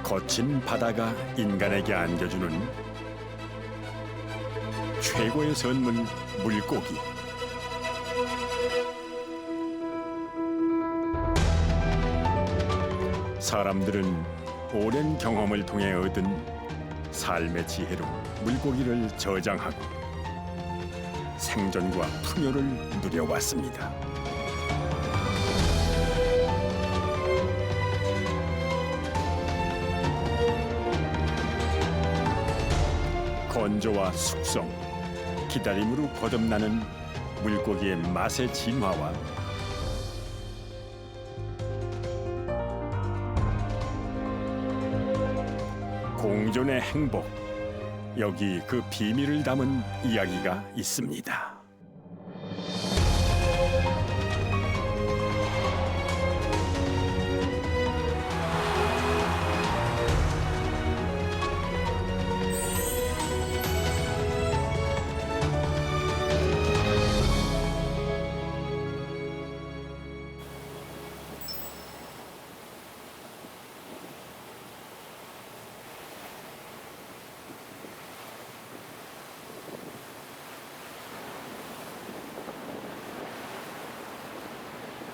거친 바다가 인간에게 안겨주는 최고의 선물, 물고기. 사람들은 오랜 경험을 통해 얻은 삶의 지혜로 물고기를 저장하고 생존과 풍요를 누려왔습니다. 건조와 숙성, 기다림으로 거듭나는 물고기의 맛의 진화와 공존의 행복, 여기 그 비밀을 담은 이야기가 있습니다.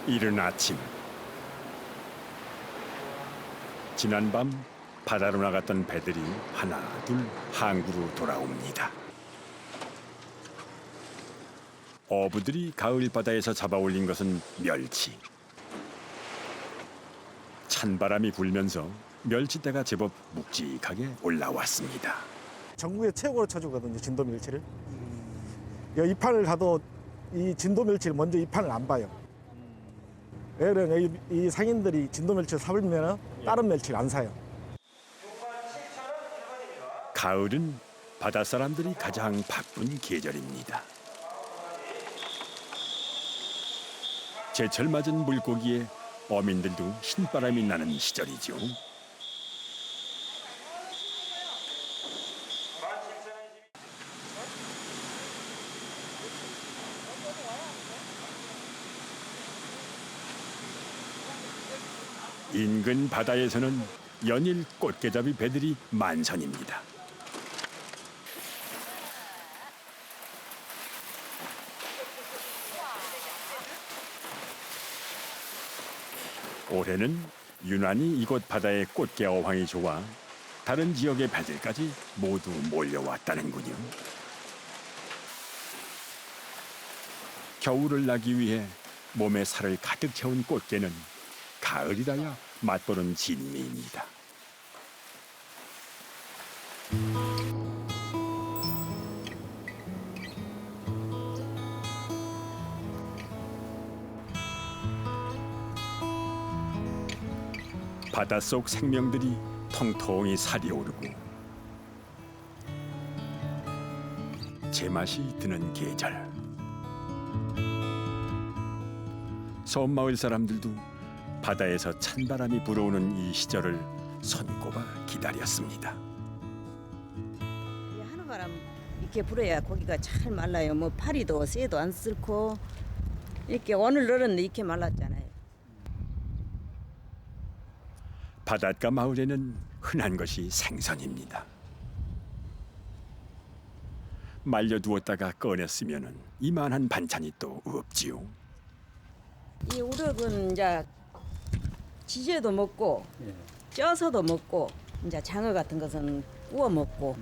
이른 아침, 지난밤 바다로 나갔던 배들이 하나 둘 항구로 돌아옵니다. 어부들이 가을 바다에서 잡아올린 것은 멸치. 찬바람이 불면서 멸치대가 제법 묵직하게 올라왔습니다. 전국에 최고로 쳐주거든요, 진도 멸치를. 이 판을 가도 이 진도 멸치를 먼저 이 판을 안 봐요. 왜 그러냐, 이 상인들이 진도 멸치를 사버리면 다른 멸치를 안 사요. 가을은 바다 사람들이 가장 바쁜 계절입니다. 제철 맞은 물고기에 어민들도 신바람이 나는 시절이죠. 인근 바다에서는 연일 꽃게잡이 배들이 만선입니다. 올해는 유난히 이곳 바다의 꽃게 어황이 좋아 다른 지역의 배들까지 모두 몰려왔다는군요. 겨울을 나기 위해 몸에 살을 가득 채운 꽃게는 가을이라야 맛보는 진미입니다. 바닷속 생명들이 통통이 살이 오르고 제맛이 드는 계절. 섬마을 사람들도 바다에서 찬바람이 불어오는 이 시절을 손꼽아 기다렸습니다. 한우바람 이렇게 불어야 고기가 잘 말라요. 뭐 파리도 쇠도 안 쓸고 이렇게 오늘 늘었는데 이렇게 말랐잖아요. 바닷가 마을에는 흔한 것이 생선입니다. 말려두었다가 꺼냈으면 이만한 반찬이 또 없지요. 이 우럭은 이제 지져도 먹고 쪄서도 먹고 이제 장어 같은 것은 구워 먹고.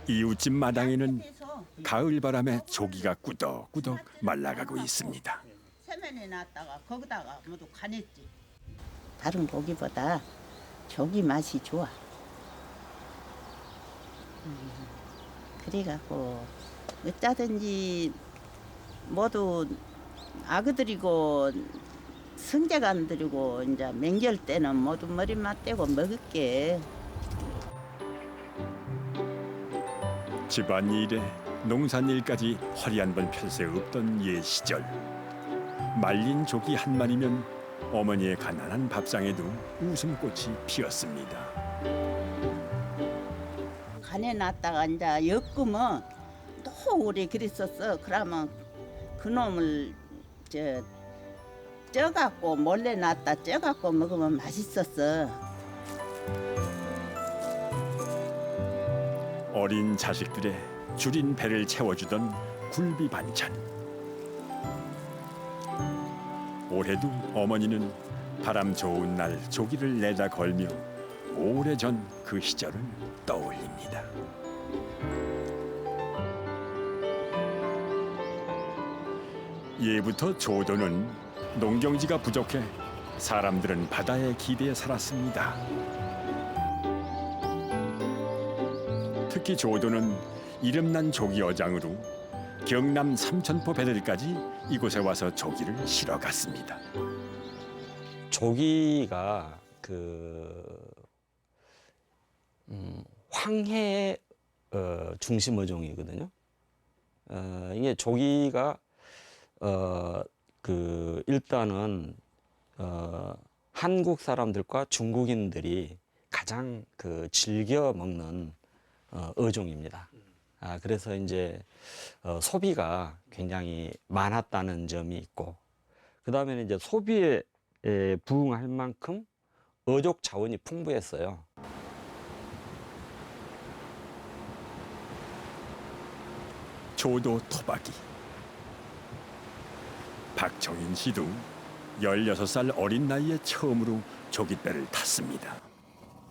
이웃집 마당에는 가을 바람에 조기가 꾸덕꾸덕 말라가고 있습니다. 세면에 놨다가 거기다가 모두 간했지. 다른 고기보다 조기 맛이 좋아. 그래갖고 어쩌든지 모두 아그들이고 성재간들이고 이제 명절 때는 모두 머리맡 떼고 먹을게. 집안일에 농산일까지 허리 한 번 펼 새 없던 옛 시절. 말린 조기 한 마리면 어머니의 가난한 밥상에도 웃음꽃이 피었습니다. 간에 놨다가 이제 엮으면 또 오래 그랬었어. 그러면 그놈을 쪄갖고 몰래 놨다 쪄갖고 먹으면 맛있었어. 어린 자식들의 줄인 배를 채워주던 굴비 반찬. 올해도 어머니는 바람 좋은 날 조기를 내다 걸며 오래전 그 시절을 떠올립니다. 예부터 조도는 농경지가 부족해 사람들은 바다에 기대에 살았습니다. 특히 조도는 이름난 조기 어장으로 경남 삼천포 배들까지 이곳에 와서 조기를 실어 갔습니다. 조기가 황해 중심 어종이거든요. 이게 조기가 일단은 한국 사람들과 중국인들이 가장 즐겨 먹는 어종입니다. 그래서 이제 소비가 굉장히 많았다는 점이 있고, 그 다음에는 이제 소비에 부응할 만큼 어족 자원이 풍부했어요. 조도 토박이. 박정인 씨도 16살 어린 나이에 처음으로 조깃배를 탔습니다.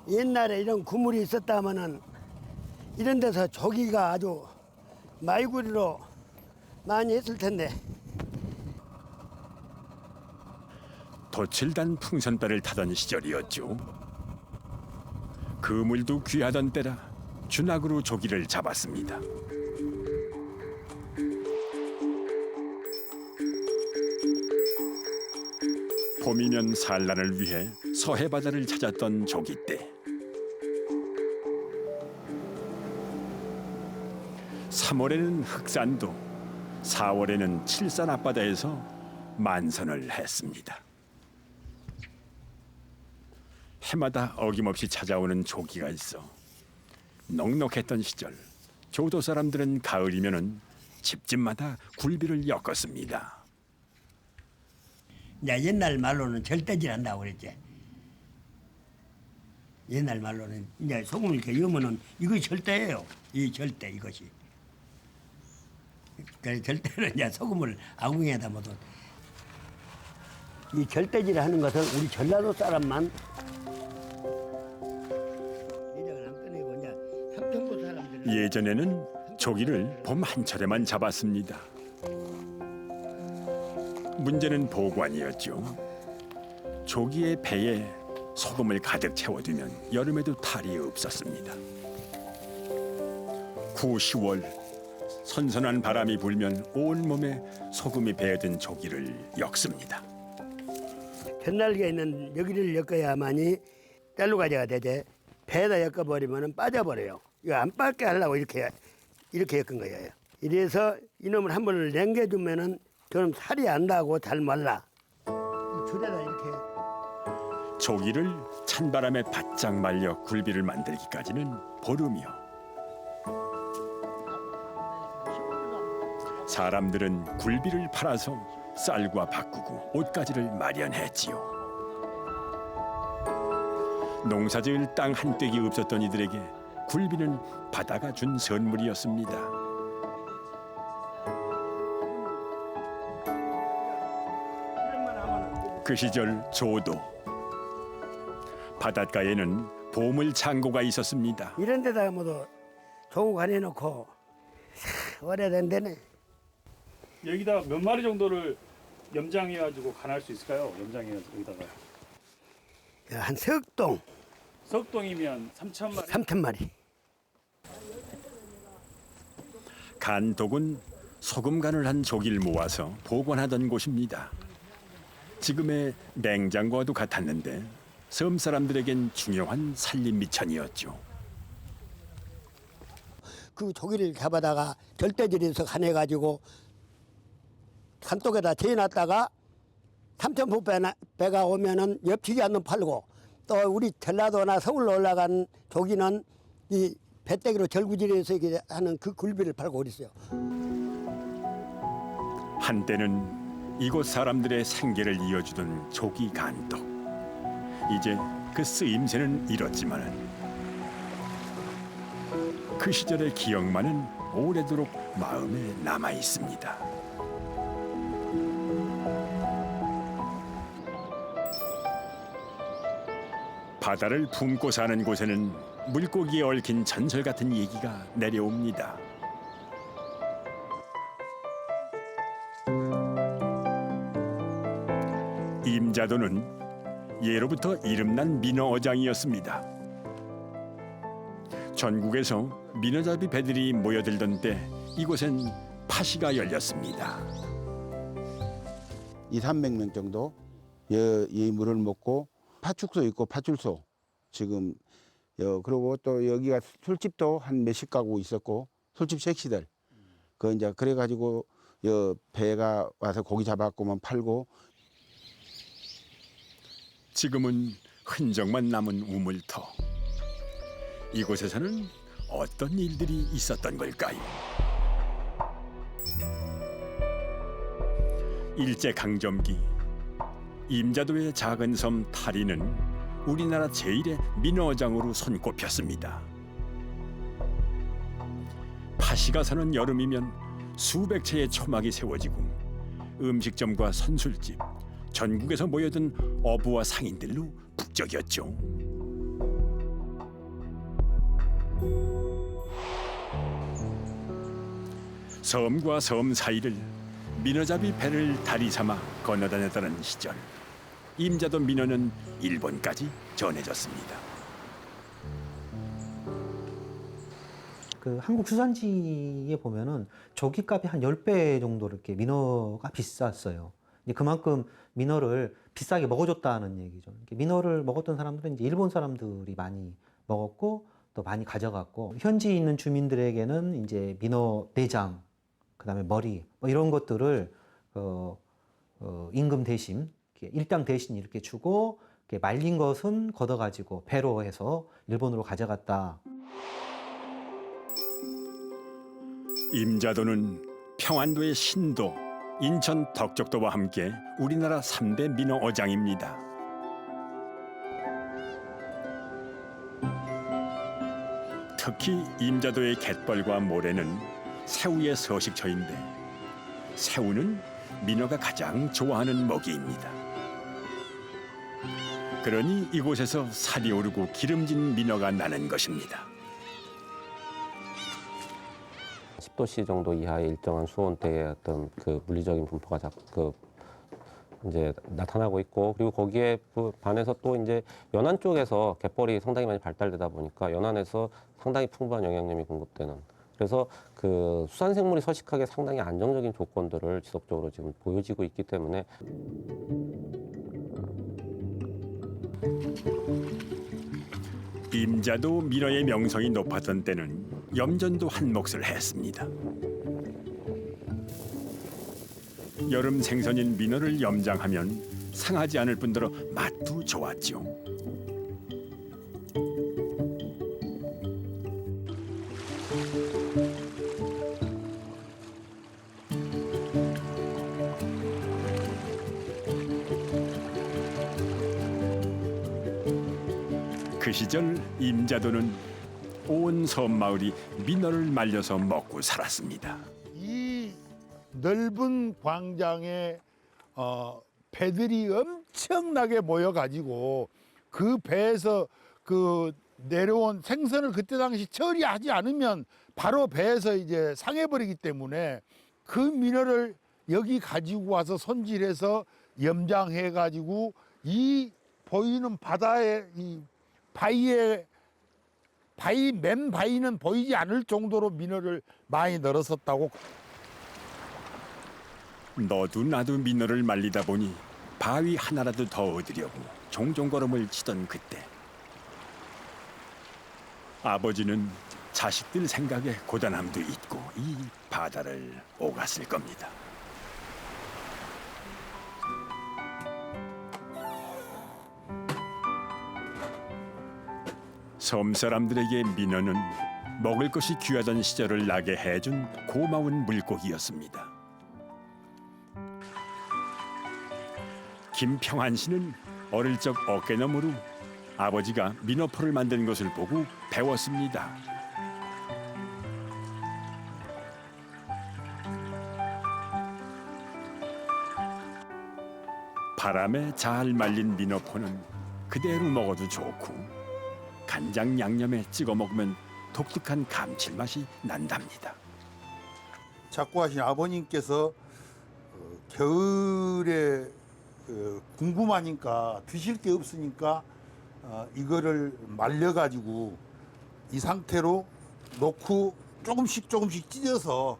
옛날에 이런 구물이 있었다면은 이런 데서 조기가 아주 말구리로 많이 했을 텐데. 도칠단 풍선배를 타던 시절이었죠. 그물도 귀하던 때라 준학으로 조기를 잡았습니다. 봄이면 산란을 위해 서해 바다를 찾았던 조기 때. 3월에는 흑산도, 4월에는 칠산 앞바다에서 만선을 했습니다. 해마다 어김없이 찾아오는 조기가 있어 넉넉했던 시절, 조도 사람들은 가을이면은 집집마다 굴비를 엮었습니다. 이제 옛날 말로는 절대질 한다고 그랬지. 옛날 말로는 이제 소금을 이렇게 넣으면은 이것이 절대예요. 이 절대 이것이. 그래서 절대는 이제 소금을 아궁이에다 묻어. 이 절대질 하는 것은 우리 전라도 사람만 예정을 안 꺼내고 이제 삼천포 사람들은 예전에는 조기를 봄 한철에만 잡았습니다. 문제는 보관이었죠. 조기의 배에 소금을 가득 채워두면 여름에도 탈이 없었습니다. 9, 10월 선선한 바람이 불면 온몸에 소금이 배어든 조기를 엮습니다. 전날개에 있는 여기를 엮어야만이 뗄로 가져가 되지. 배에다 엮어버리면 빠져버려요. 이거 안 빠게 하려고 이렇게 엮은 거예요. 이래서 이놈을 한 번을 남겨주면은 저는 살이 안 나고 잘 말라. 줄에다 이렇게. 조기를 찬바람에 바짝 말려 굴비를 만들기까지는 보름이요. 사람들은 굴비를 팔아서 쌀과 바꾸고 옷가지를 마련했지요. 농사지을 땅 한 떼기 없었던 이들에게 굴비는 바다가 준 선물이었습니다. 그 시절 조도 바닷가에는 보물 창고가 있었습니다. 이런 데다가 모두 조국 관해놓고 오래된 데네. 여기다 몇 마리 정도를 염장해가지고 간할 수 있을까요? 염장해가지고 여기다가 한 석동 석동이면 3,000마리. 3,000마리. 간독은 소금간을 한 조기를 모아서 보관하던 곳입니다. 지금의 냉장고와도 같았는데 섬 사람들에겐 중요한 살림 미천이었죠. 그 조기를 잡아다가 절대질에서 간해가지고 산독에다 재놨다가 삼천포 배가 오면은 엽치기 않는 팔고, 또 우리 전라도나 서울로 올라간 조기는 이 배때기로 절구질해서 이렇게 하는 그 굴비를 팔고 그랬어요. 한때는 이곳 사람들의 생계를 이어주던 조기 간떡. 이제 그 쓰임새는 잃었지만 그 시절의 기억만은 오래도록 마음에 남아 있습니다. 바다를 품고 사는 곳에는 물고기에 얽힌 전설 같은 얘기가 내려옵니다. 임자도는 예로부터 이름난 민어어장이었습니다. 전국에서 민어잡이 배들이 모여들던 때 이곳엔 파시가 열렸습니다. 200~300명 정도 이 물을 먹고 파축소 있고 파출소 지금 그리고 또 여기가 술집도 한 몇십 가구 있었고 술집 섹시들 그 이제 그래가지고 배가 와서 고기 잡았고만 팔고 지금은 흔적만 남은 우물터. 이곳에서는 어떤 일들이 있었던 걸까요? 일제강점기 임자도의 작은 섬 타리는 우리나라 제1의 민어어장으로 손꼽혔습니다. 파시가 사는 여름이면 수백 채의 초막이 세워지고 음식점과 선술집, 전국에서 모여든 어부와 상인들로 북적였죠. 섬과 섬 사이를 민어잡이 배를 다리 삼아 건너다녔다는 시절, 임자도 민어는 일본까지 전해졌습니다. 그 한국 수산지에 보면은 조기값이 한 10배 정도 이렇게 민어가 비쌌어요. 이제 그만큼 민어를 비싸게 먹어줬다는 얘기죠. 민어를 먹었던 사람들은 이제 일본 사람들이 많이 먹었고 또 많이 가져갔고, 현지에 있는 주민들에게는 이제 민어 내장, 그다음에 머리 뭐 이런 것들을 임금 대신, 일당 대신 이렇게 주고, 이렇게 말린 것은 걷어가지고 배로 해서 일본으로 가져갔다. 임자도는 평안도의 신도, 인천 덕적도와 함께 우리나라 3대 민어어장입니다. 특히 임자도의 갯벌과 모래는 새우의 서식처인데, 새우는 민어가 가장 좋아하는 먹이입니다. 그러니 이곳에서 살이 오르고 기름진 민어가 나는 것입니다. 10도씨 정도 이하의 일정한 수온대의 어떤 그 물리적인 분포가 이제 나타나고 있고, 그리고 거기에 반해서 또 이제 연안 쪽에서 갯벌이 상당히 많이 발달되다 보니까 연안에서 상당히 풍부한 영양염이 공급되는, 그래서 그 수산생물이 서식하기에 상당히 안정적인 조건들을 지속적으로 지금 보여지고 있기 때문에 임자도 민어의 명성이 높았던 때는 염전도 한 몫을 했습니다. 여름 생선인 민어를 염장하면 상하지 않을 뿐더러 맛도 좋았죠. 그 시절 임자도는 온 섬마을이 민어를 말려서 먹고 살았습니다. 이 넓은 광장에 배들이 엄청나게 모여가지고 그 배에서 그 내려온 생선을 그때 당시 처리하지 않으면 바로 배에서 이제 상해버리기 때문에 그 민어를 여기 가지고 와서 손질해서 염장해가지고 이 보이는 바다에 이 맨 바위는 보이지 않을 정도로 민어를 많이 늘었었다고. 너도 나도 민어를 말리다 보니 바위 하나라도 더 얻으려고 종종 걸음을 치던 그때, 아버지는 자식들 생각에 고단함도 있고 이 바다를 오갔을 겁니다. 섬 사람들에게 민어는 먹을 것이 귀하던 시절을 나게 해준 고마운 물고기였습니다. 김평한 씨는 어릴 적 어깨너머로 아버지가 민어포를 만든 것을 보고 배웠습니다. 바람에 잘 말린 민어포는 그대로 먹어도 좋고 간장 양념에 찍어 먹으면 독특한 감칠맛이 난답니다. 작고하신 아버님께서 겨울에 궁금하니까 드실 게 없으니까 이거를 말려가지고 이 상태로 놓고 조금씩 찢어서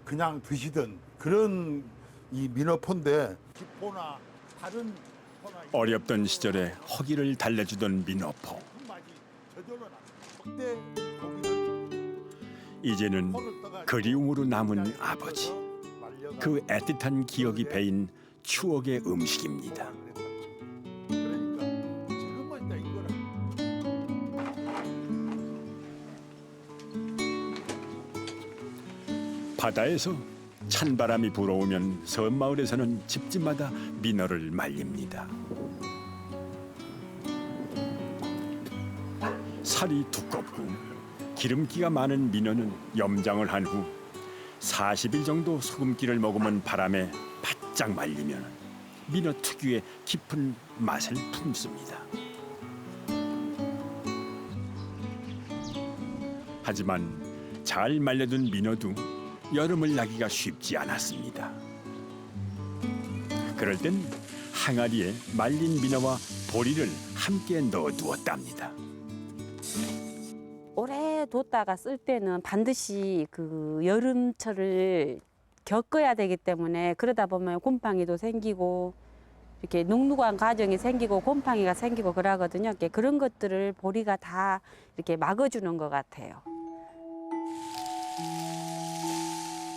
그냥 드시던 그런 이 민어포인데 기포나 다른 어렵던 시절에 허기를 달래주던 민어포. 이제는 그리움으로 남은 아버지. 그 애틋한 기억이 배인 추억의 음식입니다. 바다에서 찬바람이 불어오면 섬마을에서는 집집마다 민어를 말립니다. 살이 두껍고 기름기가 많은 민어는 염장을 한 후 40일 정도 소금기를 머금은 바람에 바짝 말리면 민어 특유의 깊은 맛을 품습니다. 하지만 잘 말려둔 민어도 여름을 나기가 쉽지 않았습니다. 그럴 땐 항아리에 말린 민어와 보리를 함께 넣어두었답니다. 오래 뒀다가 쓸 때는 반드시 그 여름철을 겪어야 되기 때문에 그러다 보면 곰팡이도 생기고 이렇게 눅눅한 과정이 생기고 곰팡이가 생기고 그러거든요. 그런 것들을 보리가 다 이렇게 막아주는 것 같아요.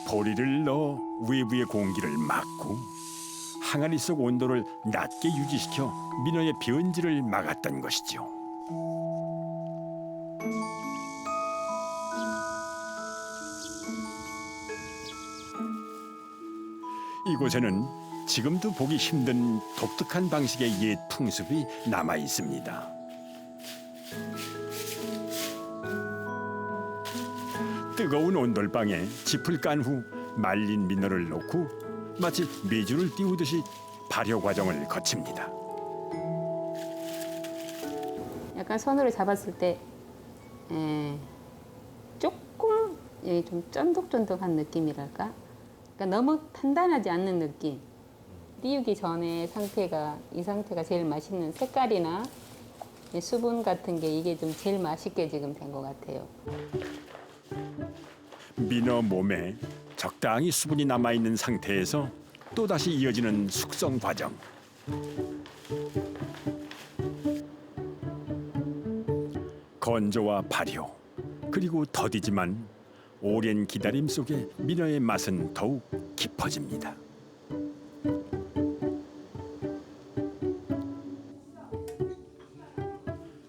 보리를 넣어 외부의 공기를 막고 항아리 속 온도를 낮게 유지시켜 민어의 변질을 막았던 것이죠. 이곳에는 지금도 보기 힘든 독특한 방식의 옛 풍습이 남아 있습니다. 뜨거운 온돌방에 짚을 깐 후 말린 민어를 넣고 마치 메주를 띄우듯이 발효 과정을 거칩니다. 약간 손으로 잡았을 때 조금 좀 쫀득쫀득한 느낌이랄까? 그러니까 너무 단단하지 않는 느낌. 띄우기 전에 이 상태가 제일 맛있는 색깔이나 수분 같은 게 이게 좀 제일 맛있게 지금 된 것 같아요. 민어 몸에 적당히 수분이 남아있는 상태에서 또다시 이어지는 숙성 과정. 건조와 발효, 그리고 더디지만 오랜 기다림 속에 민어의 맛은 더욱 깊어집니다.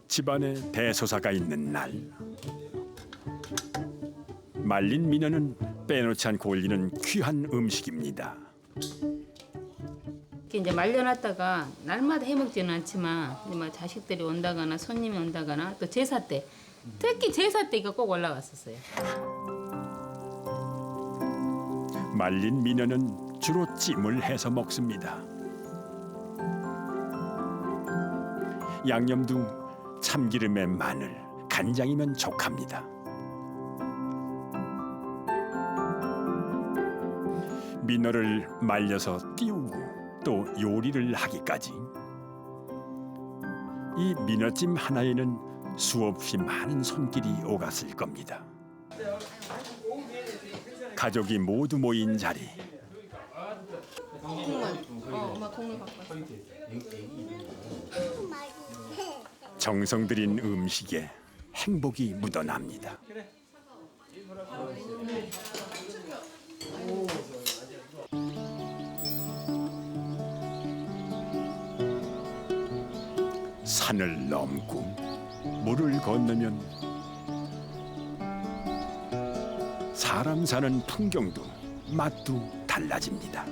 집안에 대소사가 있는 날, 말린 민어는 빼놓지 않고 올리는 귀한 음식입니다. 이제 말려놨다가 날마다 해먹지는 않지만 뭐 자식들이 온다거나 손님이 온다거나 또 제사 때, 특히 제사 때 이거 꼭 올라갔었어요. 말린 민어는 주로 찜을 해서 먹습니다. 양념도 참기름에 마늘, 간장이면 족합니다. 민어를 말려서 띄우고 또 요리를 하기까지 이 민어찜 하나에는 수없이 많은 손길이 오갔을 겁니다. 가족이 모두 모인 자리. 정성 들인 음식에 행복이 묻어납니다. 산을 넘고 물을 건너면 사람 사는 풍경도 맛도 달라집니다.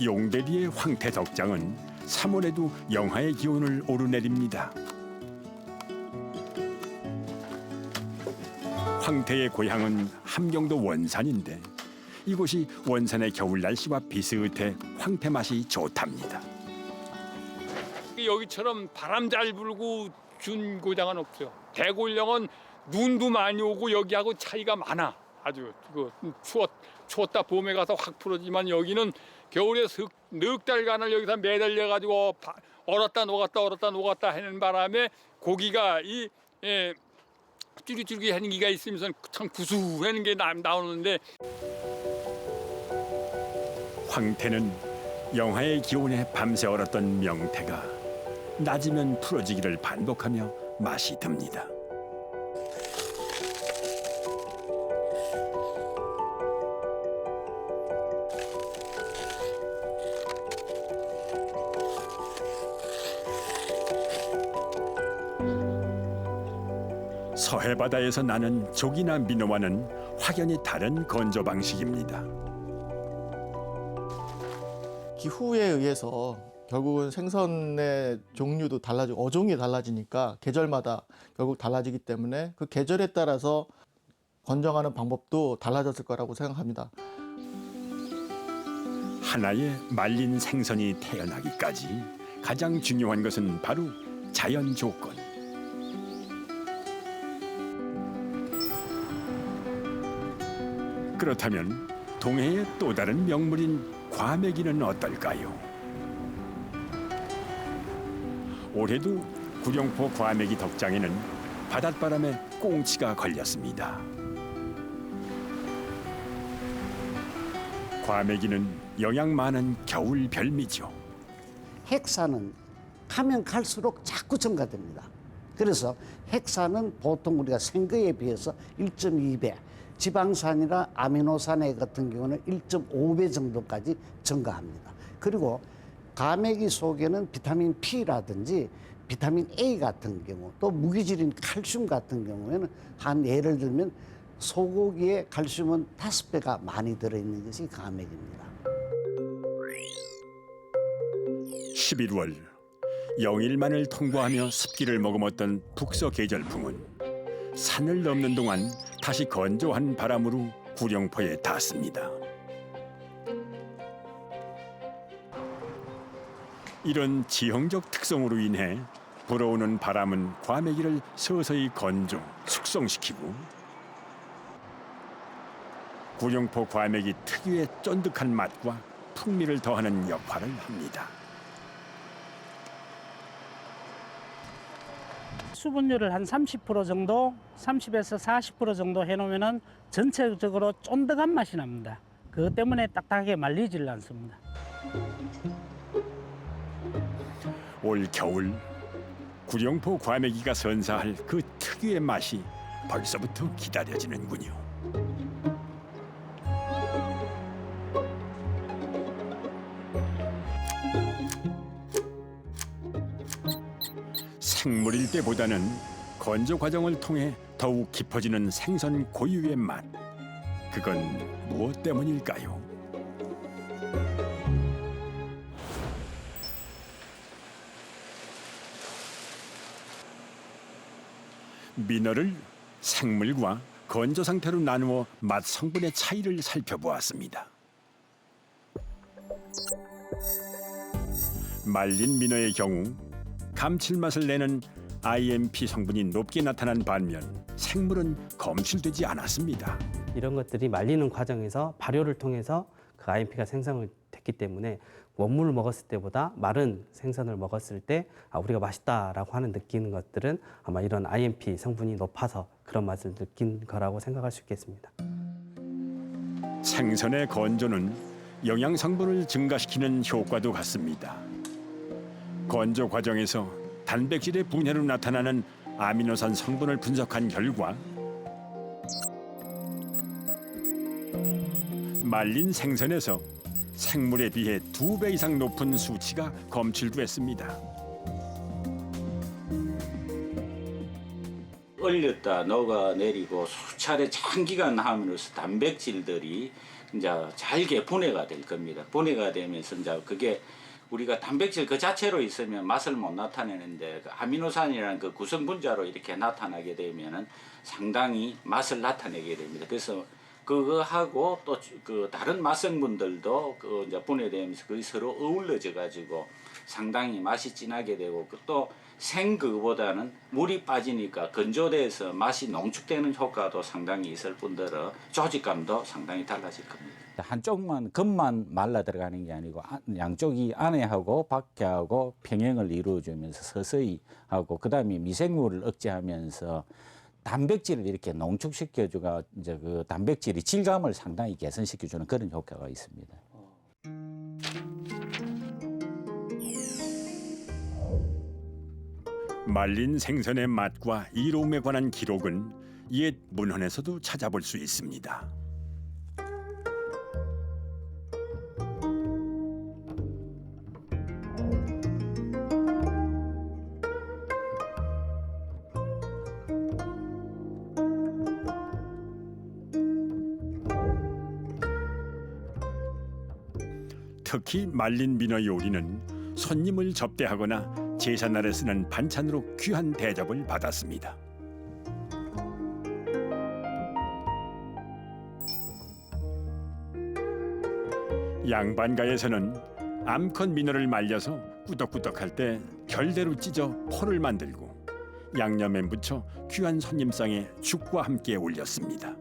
용대리의 황태 덕장은 3월에도 영하의 기온을 오르내립니다. 황태의 고향은 함경도 원산인데 이곳이 원산의 겨울 날씨와 비슷해 황태 맛이 좋답니다. 여기처럼 바람 잘 불고 준 고장은 없어요. 대골령은 눈도 많이 오고 여기하고 차이가 많아. 아주 추웠다 봄에 가서 확 풀어지만 여기는 겨울에 넉 달간을 여기서 매달려 가지고 얼었다 녹았다 하는 바람에 고기가 쫄깃쫄깃한 기가 있으면서 참 구수한 게 나오는데 황태는 영하의 기온에 밤새 얼었던 명태가 낮이면 풀어지기를 반복하며 맛이 듭니다. 서해 바다에서 나는 조기나 민어와는 확연히 다른 건조 방식입니다. 기후에 의해서 결국은 생선의 종류도 달라지고 어종이 달라지니까 계절마다 결국 달라지기 때문에 그 계절에 따라서 건정하는 방법도 달라졌을 거라고 생각합니다. 하나의 말린 생선이 태어나기까지 가장 중요한 것은 바로 자연 조건. 그렇다면 동해의 또 다른 명물인 과메기는 어떨까요? 올해도 구룡포 과메기 덕장에는 바닷바람에 꽁치가 걸렸습니다. 과메기는 영양 많은 겨울 별미죠. 핵산은 가면 갈수록 자꾸 증가됩니다. 그래서 핵산은 보통 우리가 생거에 비해서 1.2배, 지방산이나 아미노산 같은 경우는 1.5배 정도까지 증가합니다. 그리고 과메기 속에는 비타민 P라든지 비타민 A 같은 경우, 또 무기질인 칼슘 같은 경우에는 한 예를 들면 소고기에 칼슘은 5배가 많이 들어있는 것이 과메기입니다. 11월 영일만을 통과하며 습기를 머금었던 북서 계절풍은 산을 넘는 동안 다시 건조한 바람으로 구룡포에 닿습니다. 이런 지형적 특성으로 인해 불어오는 바람은 과메기를 서서히 건조, 숙성시키고 구룡포 과메기 특유의 쫀득한 맛과 풍미를 더하는 역할을 합니다. 수분율을 한 30% 정도, 30에서 40% 정도 해놓으면 전체적으로 쫀득한 맛이 납니다. 그것 때문에 딱딱하게 말리질 않습니다. 올 겨울 구룡포 과메기가 선사할 그 특유의 맛이 벌써부터 기다려지는군요. 생물일 때보다는 건조 과정을 통해 더욱 깊어지는 생선 고유의 맛. 그건 무엇 때문일까요? 민어를 생물과 건조 상태로 나누어 맛 성분의 차이를 살펴보았습니다. 말린 민어의 경우 감칠맛을 내는 IMP 성분이 높게 나타난 반면 생물은 검출되지 않았습니다. 이런 것들이 말리는 과정에서 발효를 통해서 그 IMP가 생성이 됐기 때문에 원물을 먹었을 때보다 마른 생선을 먹었을 때 우리가 맛있다라고 하는 느끼는 것들은 아마 이런 IMP 성분이 높아서 그런 맛을 느낀 거라고 생각할 수 있겠습니다. 생선의 건조는 영양 성분을 증가시키는 효과도 같습니다. 건조 과정에서 단백질의 분해로 나타나는 아미노산 성분을 분석한 결과 말린 생선에서 생물에 비해 2배 이상 높은 수치가 검출됐습니다. 얼렸다 녹아내리고 수차례 장기간 함으로써 단백질들이 이제 잘게 분해가 될 겁니다. 분해가 되면서 이제 그게 우리가 단백질 그 자체로 있으면 맛을 못 나타내는데 그 아미노산이라는 그 구성 분자로 이렇게 나타나게 되면은 상당히 맛을 나타내게 됩니다. 그래서 그거하고 또 그 다른 맛성분들도 그 이제 분해되면서 거의 서로 어우러져 가지고 상당히 맛이 진하게 되고 또 생그거보다는 물이 빠지니까 건조돼서 맛이 농축되는 효과도 상당히 있을 뿐더러 조직감도 상당히 달라질 겁니다. 한쪽만 겉만 말라 들어가는 게 아니고 양쪽이 안에하고 밖에하고 평행을 이루어주면서 서서히 하고 그다음에 미생물을 억제하면서 단백질을 이렇게 농축시켜주가 이제 그 단백질이 질감을 상당히 개선시켜주는 그런 효과가 있습니다. 말린 생선의 맛과 이로움에 관한 기록은 옛 문헌에서도 찾아볼 수 있습니다. 특히 말린 민어 요리는 손님을 접대하거나 제삿날에 쓰는 반찬으로 귀한 대접을 받았습니다. 양반가에서는 암컷 민어를 말려서 꾸덕꾸덕할 때 결대로 찢어 포를 만들고 양념에 묻혀 귀한 손님상에 죽과 함께 올렸습니다.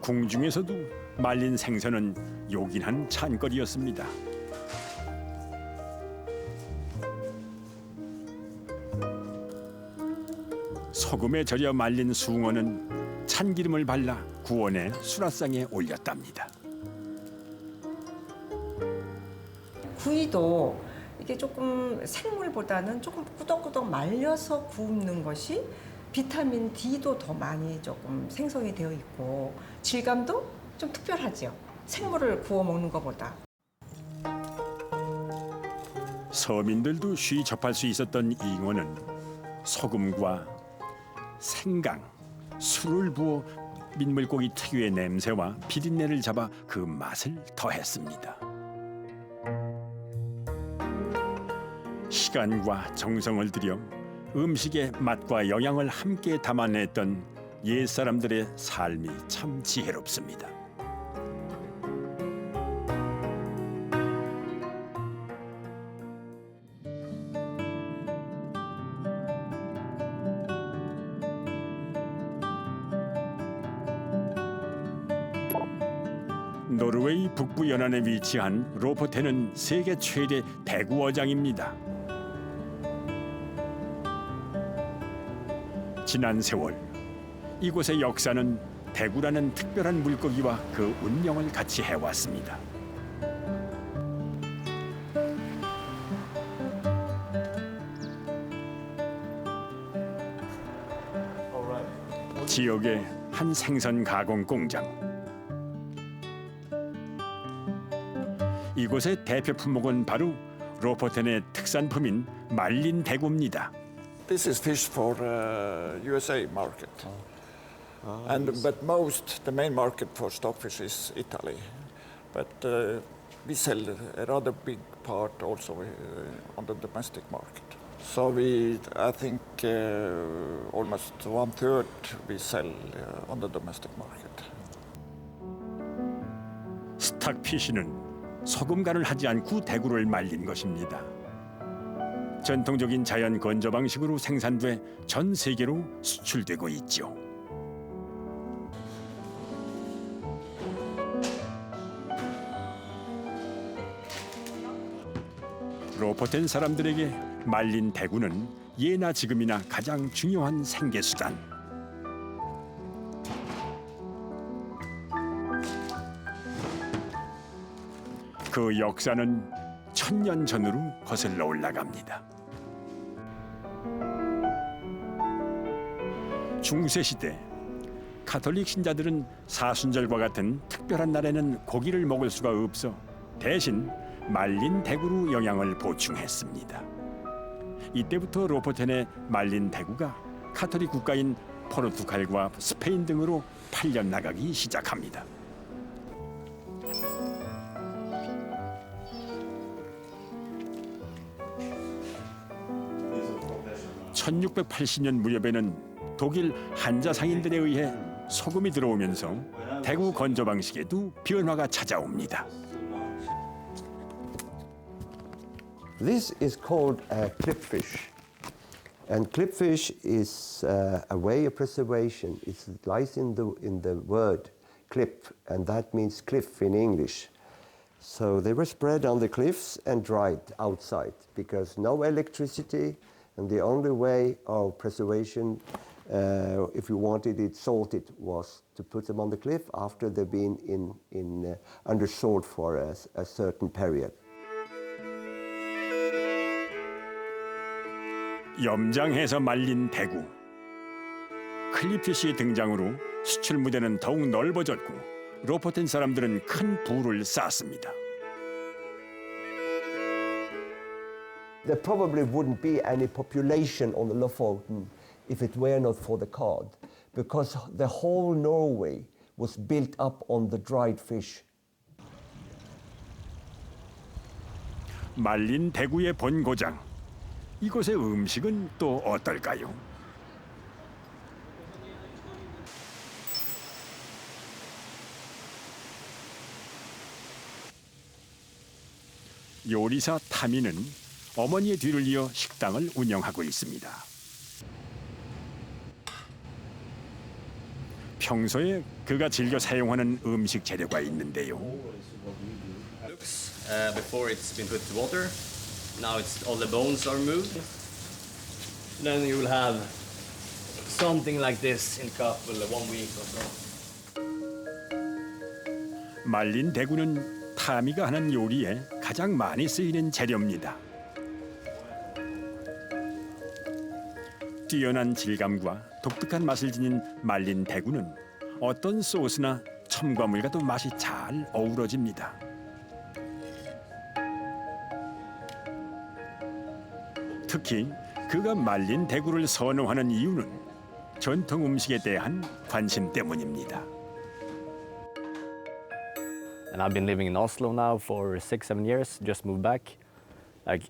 궁중에서도 말린 생선은 요긴한 찬거리였습니다. 소금에 절여 말린 숭어는 참기름을 발라 구원의 수라상에 올렸답니다. 구이도 이게 조금 생물보다는 조금 꾸덕꾸덕 말려서 굽는 것이 비타민 D도 더 많이 조금 생성이 되어 있고 질감도 좀 특별하죠. 생물을 구워 먹는 것보다. 서민들도 쉬이 접할 수 있었던 잉어는 소금과 생강, 술을 부어 민물고기 특유의 냄새와 비린내를 잡아 그 맛을 더했습니다. 시간과 정성을 들여 음식의 맛과 영양을 함께 담아냈던 옛사람들의 삶이 참 지혜롭습니다. 노르웨이 북부 연안에 위치한 로포텐은 세계 최대 대구어장입니다. 지난 세월 이곳의 역사는 대구라는 특별한 물고기와 그 운명을 같이 해왔습니다. 지역의 한 생선 가공 공장. 이곳의 대표 품목은 바로 로포텐의 특산품인 말린 대구입니다. This is fish for USA market, but the main market for stockfish is Italy. But we sell a rather big part also on the domestic market. So I think almost 1/3 we sell on the domestic market. 스탁피쉬는 소금간을 하지 않고 대구를 말린 것입니다. 전통적인 자연 건조 방식으로 생산돼 전 세계로 수출되고 있죠. 로포텐 사람들에게 말린 대구는 예나 지금이나 가장 중요한 생계수단. 그 역사는 1000년 전으로 거슬러 올라갑니다. 중세시대 가톨릭 신자들은 사순절과 같은 특별한 날에는 고기를 먹을 수가 없어 대신 말린 대구로 영양을 보충했습니다. 이때부터 로포텐의 말린 대구가 가톨릭 국가인 포르투갈과 스페인 등으로 팔려 나가기 시작합니다. 1680년 무렵에는 독일 한자 상인들에 의해 소금이 들어오면서 대구 건조 방식에도 변화가 찾아옵니다. This is called clipfish. And clipfish is a way of preservation. It lies in the word clip, and that means cliff in English. So they were spread on the cliffs and dried outside because no electricity, and the only way of preservation, if you wanted it salted, was to put them on the cliff after they've been under salt for a certain period. 염장해서 말린 대구. 클립피쉬의 등장으로 수출 무대는 더욱 넓어졌고 로포텐 사람들은 큰 부를 쌓았습니다. There probably wouldn't be any population on the Lofoten if it were not for the cod, because the whole Norway was built up on the dried fish. 말린 대구의 본고장. 이곳의 음식은 또 어떨까요? 요리사 타미는 어머니의 뒤를 이어 식당을 운영하고 있습니다. 평소에 그가 즐겨 사용하는 음식 재료가 있는데요. Before it's been put to water, now it's all the bones are removed. Then you will have something like this in a couple of 1 week or so. 말린 대구는 타미가 하는 요리에 가장 많이 쓰이는 재료입니다. 뛰어난 질감과 독특한 맛을 지닌 말린 대구는 어떤 소스나 첨가물과도 맛이 잘 어우러집니다. 특히 그가 말린 대구를 선호하는 이유는 전통 음식에 대한 관심 때문입니다. And I've been living in Oslo now for 6-7 years, just moved back. Like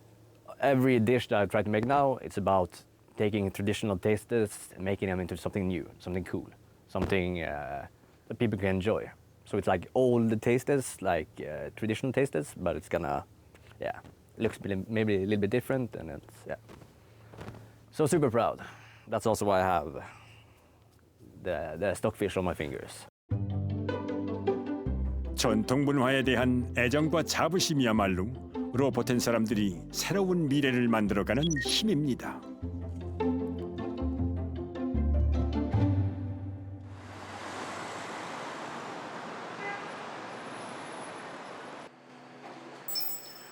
every dish that I try to make now, it's about taking traditional tastes and making them into something new, something cool, something that people can enjoy. So it's like old tastes, like traditional tastes, but it's gonna, yeah, looks maybe a little bit different, and it's, yeah. So super proud. That's also why I have the stockfish on my fingers. 전통 문화에 대한 애정과 자부심이야말로 로포텐 사람들이 새로운 미래를 만들어가는 힘입니다.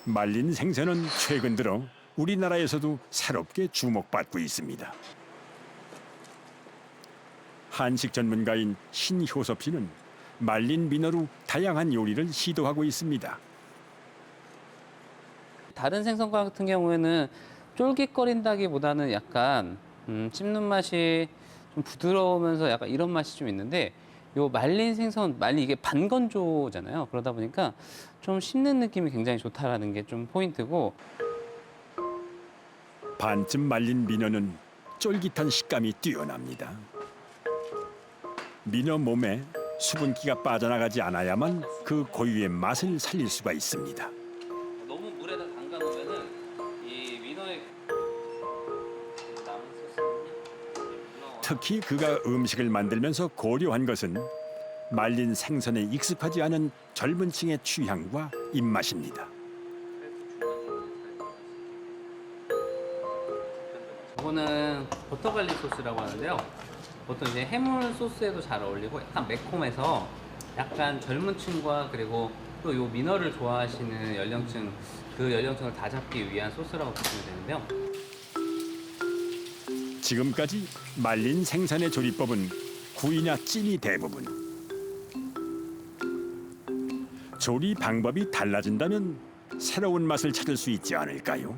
말린 생선은 최근 들어 우리나라에서도 새롭게 주목받고 있습니다. 한식 전문가인 신효섭 씨는 말린 민어로 다양한 요리를 시도하고 있습니다. 다른 생선 같은 경우에는 쫄깃거린다기보다는 약간 씹는 맛이 좀 부드러우면서 약간 이런 맛이 좀 있는데 요 말린 생선, 말린 이게 반건조잖아요. 그러다 보니까 좀 씹는 느낌이 굉장히 좋다라는 게 좀 포인트고. 반쯤 말린 민어는 쫄깃한 식감이 뛰어납니다. 민어 몸에 수분기가 빠져나가지 않아야만 그 고유의 맛을 살릴 수가 있습니다. 너무 물에다 담가 놓으면은 이 민어의 특히 그가 음식을 만들면서 고려한 것은 말린 생선에 익숙하지 않은 젊은 층의 취향과 입맛입니다. 이거는 버터갈릭 소스라고 하는데요. 보통 이제 해물 소스에도 잘 어울리고 약간 매콤해서 약간 젊은 층과 그리고 또 요 민어를 좋아하시는 연령층, 그 연령층을 다 잡기 위한 소스라고 보시면 되는데요. 지금까지 말린 생선의 조리법은 구이나 찜이 대부분. 조리 방법이 달라진다면 새로운 맛을 찾을 수 있지 않을까요?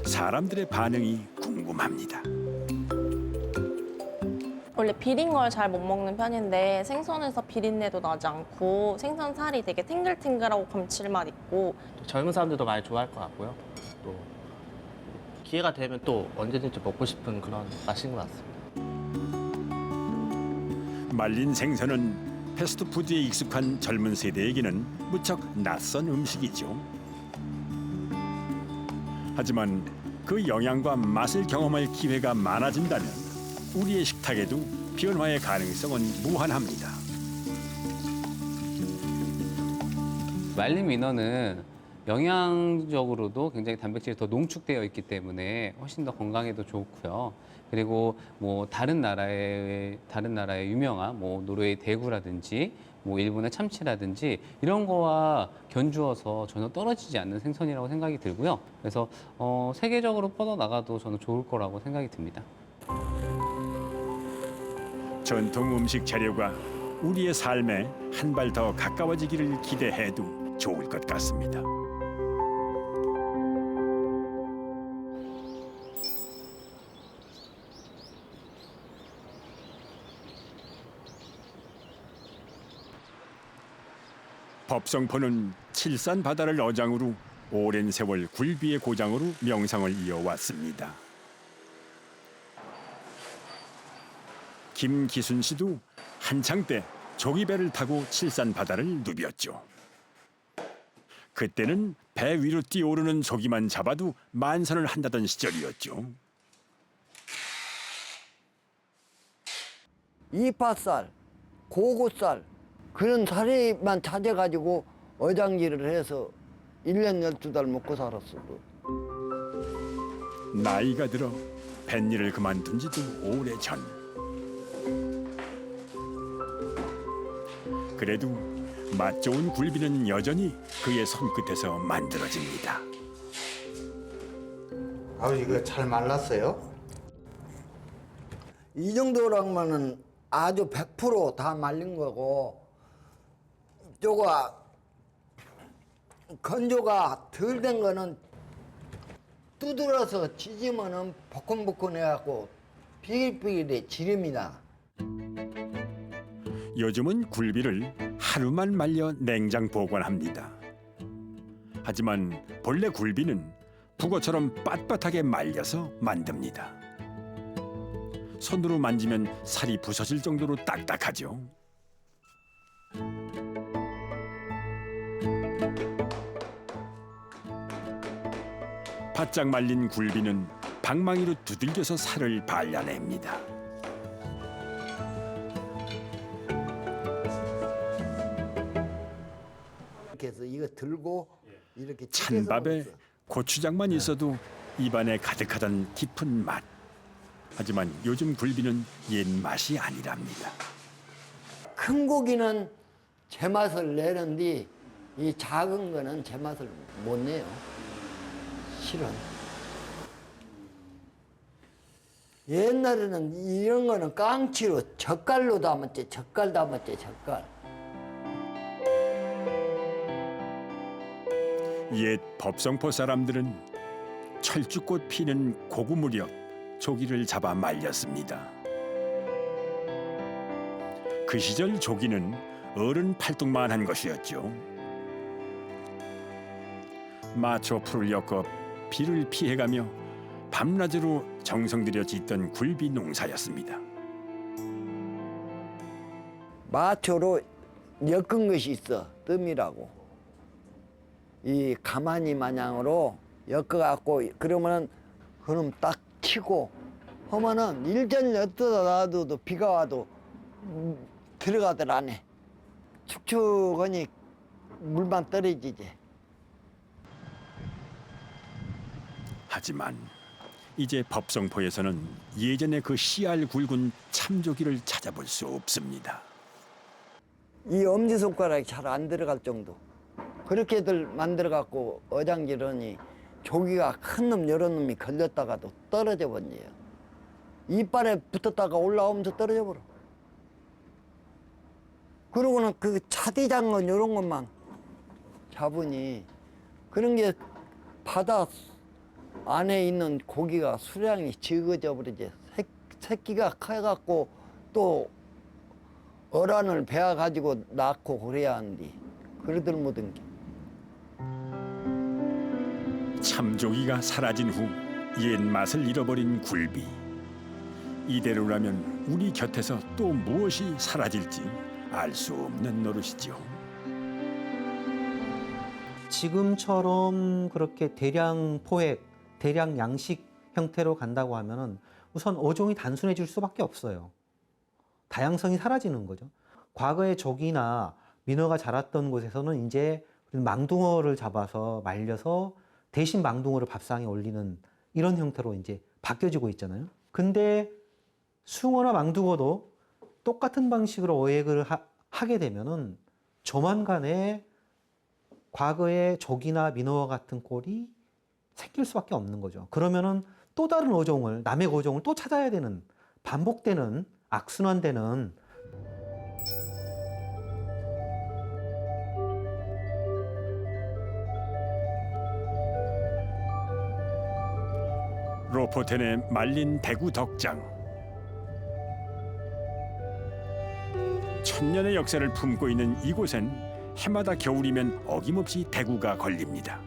사람들의 반응이 궁금합니다. 원래 비린 걸 잘 못 먹는 편인데 생선에서 비린내도 나지 않고 생선 살이 되게 탱글탱글하고 감칠맛 있고 젊은 사람들도 많이 좋아할 것 같고요. 또 기회가 되면 또 언제든지 먹고 싶은 그런 맛인 것 같습니다. 말린 생선은 패스트푸드에 익숙한 젊은 세대에게는 무척 낯선 음식이죠. 하지만 그 영양과 맛을 경험할 기회가 많아진다면 우리의 식탁에도 변화의 가능성은 무한합니다. 말린 민어는 영양적으로도 굉장히 단백질이 더 농축되어 있기 때문에 훨씬 더 건강에도 좋고요. 그리고 뭐 다른 나라의 유명한 뭐 노르웨이 대구라든지 뭐 일본의 참치라든지 이런 거와 견주어서 전혀 떨어지지 않는 생선이라고 생각이 들고요. 그래서 세계적으로 뻗어 나가도 저는 좋을 거라고 생각이 듭니다. 전통 음식 재료가 우리의 삶에 한 발 더 가까워지기를 기대해도 좋을 것 같습니다. 법성포는 칠산 바다를 어장으로 오랜 세월 굴비의 고장으로 명성을 이어왔습니다. 김기순 씨도 한창 때 조기배를 타고 칠산 바다를 누볐죠. 그때는 배 위로 뛰어오르는 조기만 잡아도 만선을 한다던 시절이었죠. 이파살, 고구살 그런 살이만 찾아가지고 어장질을 해서 1년 12달 먹고 살았어. 나이가 들어 뱃일을 그만둔 지도 오래전. 그래도 맛 좋은 굴비는 여전히 그의 손끝에서 만들어집니다. 아버지 이거 잘 말랐어요? 이 정도라면은 아주 100% 다 말린 거고 저거 건조가 덜 된 거는 두드려서 찢으면은 버끈버끈해갖고 비릿비릿해 지릅니다. 요즘은 굴비를 하루만 말려 냉장 보관합니다. 하지만 본래 굴비는 북어처럼 빳빳하게 말려서 만듭니다. 손으로 만지면 살이 부서질 정도로 딱딱하죠. 바짝 말린 굴비는 방망이로 두들겨서 살을 발라냅니다. 이렇게 해서 이거 들고 이렇게 찬밥에 고추장만 있어도 입안에 가득하던 깊은 맛. 하지만 요즘 굴비는 옛 맛이 아니랍니다. 큰 고기는 제 맛을 내는데 이 작은 거는 제 맛을 못 내요. 실은. 옛날에는 이런 거는 깡치로 젓갈로 담았지, 젓갈 담았지, 젓갈. 옛 법성포 사람들은 철쭉꽃 피는 고구 무렵 조기를 잡아 말렸습니다. 그 시절 조기는 어른 팔뚝만한 것이었죠. 마초 풀을 엮어 비를 피해가며 밤낮으로 정성 들여 짓던 굴비 농사였습니다. 마초로 엮은 것이 있어, 뜸이라고. 이 가마니 마냥으로 엮어갖고 그러면은 그럼 딱 치고 하면은 일전 어떠다 놔둬도 비가 와도 들어가들 안 해. 축축하니 물만 떨어지지. 하지만 이제 법성포에서는 예전의 그 씨알 굵은 참조기를 찾아볼 수 없습니다. 이 엄지손가락이 잘 안 들어갈 정도. 그렇게들 만들어갖고 어장질하니 조기가 큰 놈 여러 놈이 걸렸다가도 떨어져 버려요. 이빨에 붙었다가 올라오면서 떨어져 버려. 그러고는 그 차디장어 이런 것만 잡으니 그런 게 바다 안에 있는 고기가 수량이 적어져 버리지. 새끼가 커갖고 또 어란을 베어가지고 낳고 그래야 하는데 그러들 못한 게. 참조기가 사라진 후 옛 맛을 잃어버린 굴비. 이대로라면 우리 곁에서 또 무엇이 사라질지 알 수 없는 노릇이죠. 지금처럼 그렇게 대량 포획, 대량 양식 형태로 간다고 하면은 우선 어종이 단순해질 수밖에 없어요. 다양성이 사라지는 거죠. 과거에 조기나 민어가 자랐던 곳에서는 이제 망둥어를 잡아서 말려서 대신 망둥어를 밥상에 올리는 이런 형태로 이제 바뀌어지고 있잖아요. 근데 숭어나 망둥어도 똑같은 방식으로 어획을 하게 되면은 조만간에 과거의 조기나 민어와 같은 꼴이 생길 수밖에 없는 거죠. 그러면은 또 다른 어종을, 남의 어종을 또 찾아야 되는, 반복되는, 악순환되는. 로포텐의 말린 대구 덕장. 천년의 역사를 품고 있는 이곳엔 해마다 겨울이면 어김없이 대구가 걸립니다.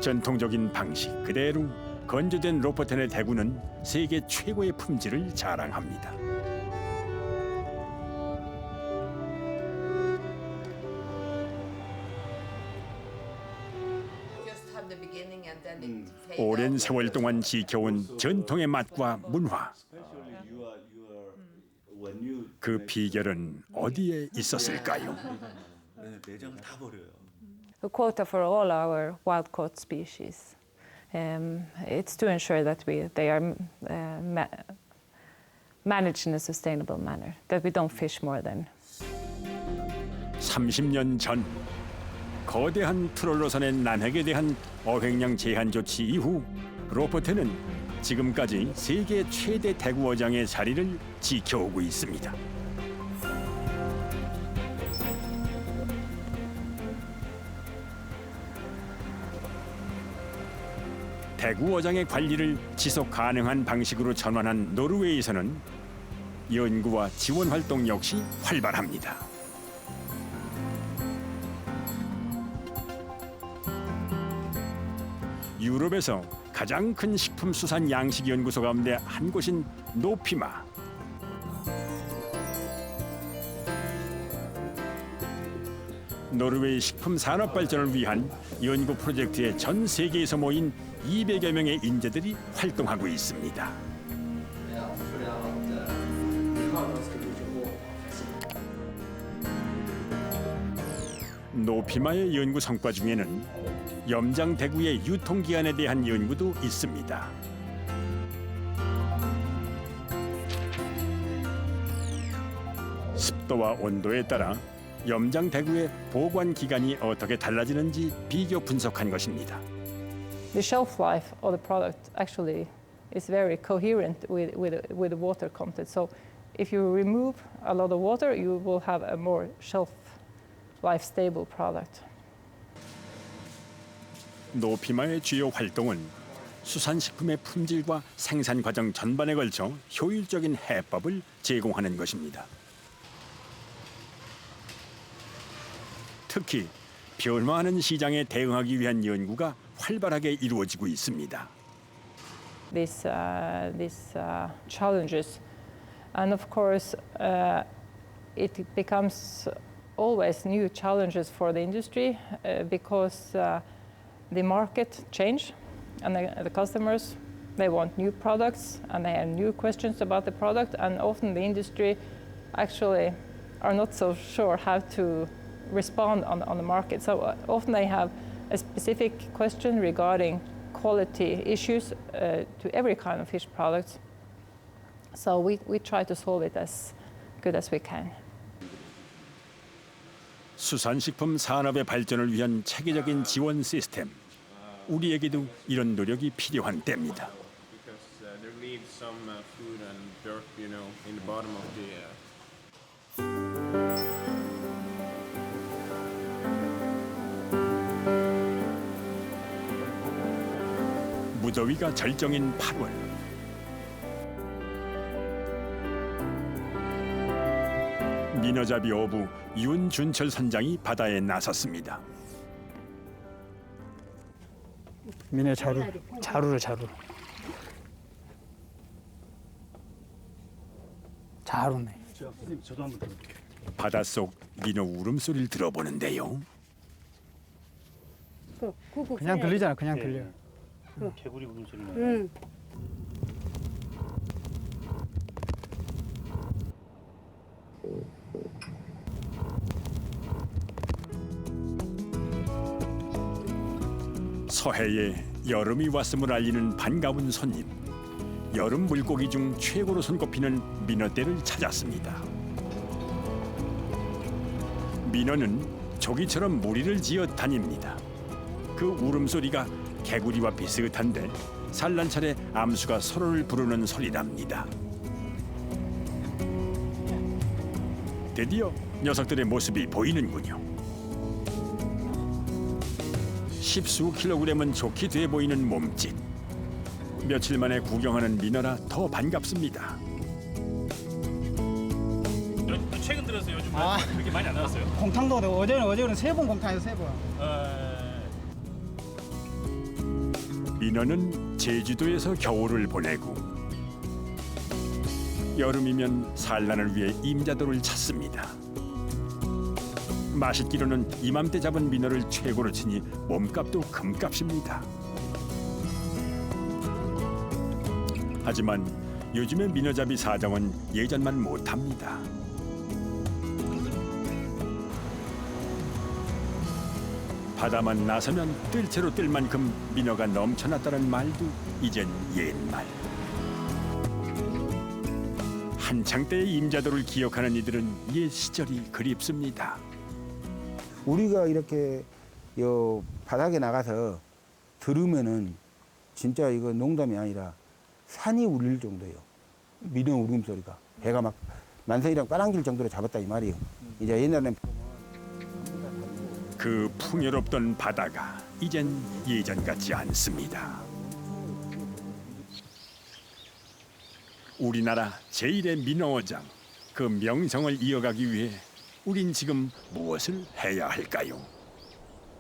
전통적인 방식 그대로 건조된 로포텐의 대구는 세계 최고의 품질을 자랑합니다. 오랜 세월 동안 지켜온 전통의 맛과 문화. 그 비결은 어디에 있었을까요? 내장을 다 버려요. A quota for all our wild-caught species. It's to ensure that they are managed in a sustainable manner, that we don't fish more than. 30년 전 거대한 트롤로선의 난획에 대한 어획량 제한 조치 이후 로포텐은 지금까지 세계 최대 대구 어장의 자리를 지켜오고 있습니다. 대구 어장의 관리를 지속 가능한 방식으로 전환한 노르웨이에서는 연구와 지원 활동 역시 활발합니다. 유럽에서 가장 큰 식품수산 양식 연구소 가운데 한 곳인 노피마. 노르웨이 식품 산업 발전을 위한 연구 프로젝트에 전 세계에서 모인 200여 명의 인재들이 활동하고 있습니다. 노피마의 연구 성과 중에는 염장 대구의 유통기한에 대한 연구도 있습니다. 습도와 온도에 따라 염장 대구의 보관 기간이 어떻게 달라지는지 비교 분석한 것입니다. The shelf life of the product actually is very coherent with the water content. So if you remove a lot of water, you will have a more shelf life stable product. 노피마의 주요 활동은 수산식품의 품질과 생산 과정 전반에 걸쳐 효율적인 해법을 제공하는 것입니다. 특히 변화하는 시장에 대응하기 위한 연구가 활발하게 이루어지고 있습니다. These challenges, and of course, it becomes always new challenges for the industry because the market change, and the customers, they want new products and they have new questions about the product, and often the industry actually are not so sure how to respond on the market. So often they have a specific question regarding quality issues to every kind of fish product. So we try to solve it as good as we can. 수산식품 산업의 발전을 위한 체계적인 지원 시스템. 우리에게도 이런 노력이 필요한 때입니다. 무더위가 절정인 8월. 민어잡이 어부 윤준철 선장이 바다에 나섰습니다. 민어 자루로. 자루네. 저도 한번 들어볼게요. 바닷속 민어 울음소리를 들어보는데요. 그냥 들리잖아. 그냥 들려. 개구리 울음소리. 서해에 여름이 왔음을 알리는 반가운 손님. 여름 물고기 중 최고로 손꼽히는 민어떼를 찾았습니다. 민어는 조기처럼 무리를 지어 다닙니다. 그 울음소리가 개구리와 비슷한데 산란철에 암수가 서로를 부르는 소리랍니다. 드디어 녀석들의 모습이 보이는군요. 십수 킬로그램은 좋게 돼 보이는 몸짓. 며칠 만에 구경하는 민어라 더 반갑습니다. 최근 들어서 요즘 그렇게 많이 안 나왔어요. 공탕도 어제는 3번 공탕해서 3번. 민어는 제주도에서 겨울을 보내고 여름이면 산란을 위해 임자도를 찾습니다. 맛있기로는 이맘때 잡은 민어를 최고로 치니 몸값도 금값입니다. 하지만 요즘의 민어잡이 사정은 예전만 못합니다. 바다만 나서면 뜰채로 뜰 만큼 민어가 넘쳐났다는 말도 이젠 옛말. 한창 때의 임자도를 기억하는 이들은 옛 시절이 그립습니다. 우리가 이렇게 바닥에 나가서 들으면은 진짜 이거 농담이 아니라 산이 울릴 정도예요. 민어 울음소리가. 배가 막 만선이랑 빨랑길 정도로 잡았다 이 말이에요. 이제 옛날에는 그 풍요롭던 바다가 이젠 예전 같지 않습니다. 우리나라 제1의 민어어장, 그 명성을 이어가기 위해 우린 지금 무엇을 해야 할까요?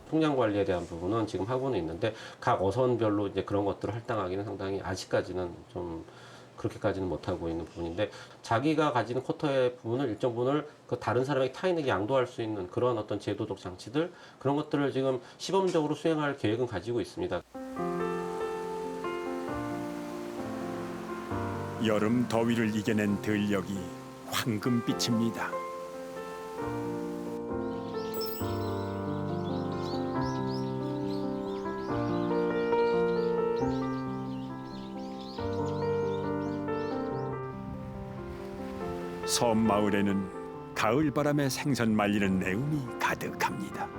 풍량 관리에 대한 부분은 지금 하고는 있는데 각 어선별로 이제 그런 것들을 할당하기는 상당히 아직까지는 좀 그렇게까지는 못하고 있는 부분인데 자기가 가지는 쿼터의 부분을 일정 부분을 그 다른 사람에게 타인에게 양도할 수 있는 그런 어떤 제도적 장치들 그런 것들을 지금 시범적으로 수행할 계획은 가지고 있습니다. 여름 더위를 이겨낸 들녘이 황금빛입니다. 섬 마을에는 가을 바람에 생선 말리는 내음이 가득합니다.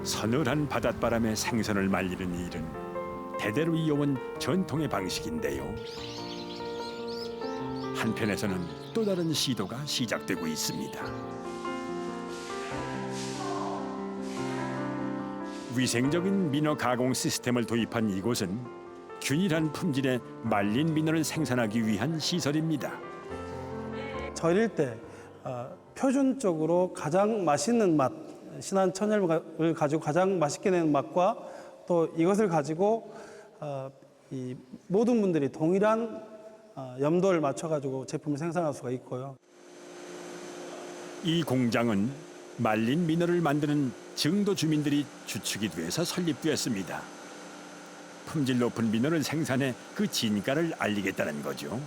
서늘한 바닷바람에 생선을 말리는 일은 대대로 이어온 전통의 방식인데요. 한편에서는 또 다른 시도가 시작되고 있습니다. 위생적인 민어 가공 시스템을 도입한 이곳은 균일한 품질의 말린 민어를 생산하기 위한 시설입니다. 절일 때 표준적으로 가장 맛있는 맛, 신안 천열을 가지고 가장 맛있게 내는 맛과 또 이것을 가지고 이 모든 분들이 동일한 염도를 맞춰가지고 제품을 생산할 수가 있고요. 이 공장은 말린 민어를 만드는 증도 주민들이 주축이 돼서 설립되었습니다. 품질 높은 민어를 생산해 그 진가를 알리겠다는 거죠.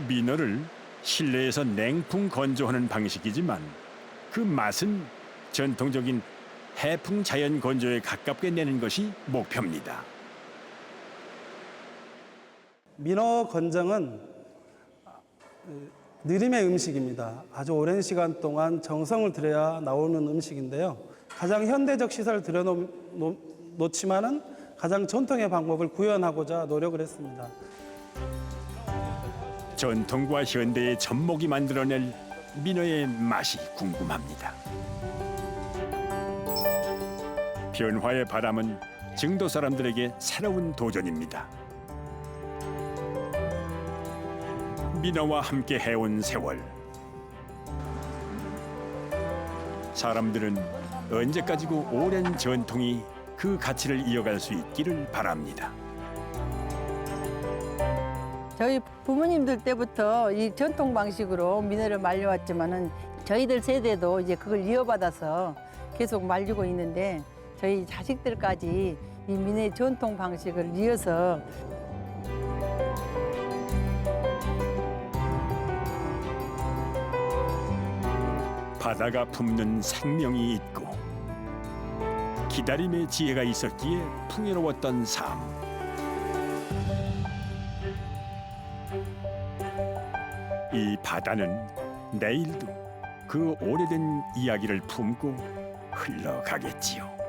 민어를 실내에서 냉풍 건조하는 방식이지만 그 맛은 전통적인 해풍 자연 건조에 가깝게 내는 것이 목표입니다. 민어 건정은 느림의 음식입니다. 아주 오랜 시간 동안 정성을 들여야 나오는 음식인데요. 가장 현대적 시설을 들여놓지만은 가장 전통의 방법을 구현하고자 노력을 했습니다. 전통과 현대의 접목이 만들어낼 민어의 맛이 궁금합니다. 변화의 바람은 증도 사람들에게 새로운 도전입니다. 민어와 함께 해온 세월. 사람들은 언제까지고 오랜 전통이 그 가치를 이어갈 수 있기를 바랍니다. 저희 부모님들 때부터 이 전통 방식으로 민어를 말려왔지만은 저희들 세대도 이제 그걸 이어받아서 계속 말리고 있는데 저희 자식들까지 이 민어의 전통 방식을 이어서 바다가 품는 생명이 있고 기다림의 지혜가 있었기에 풍요로웠던 삶. 이 바다는 내일도 그 오래된 이야기를 품고 흘러가겠지요.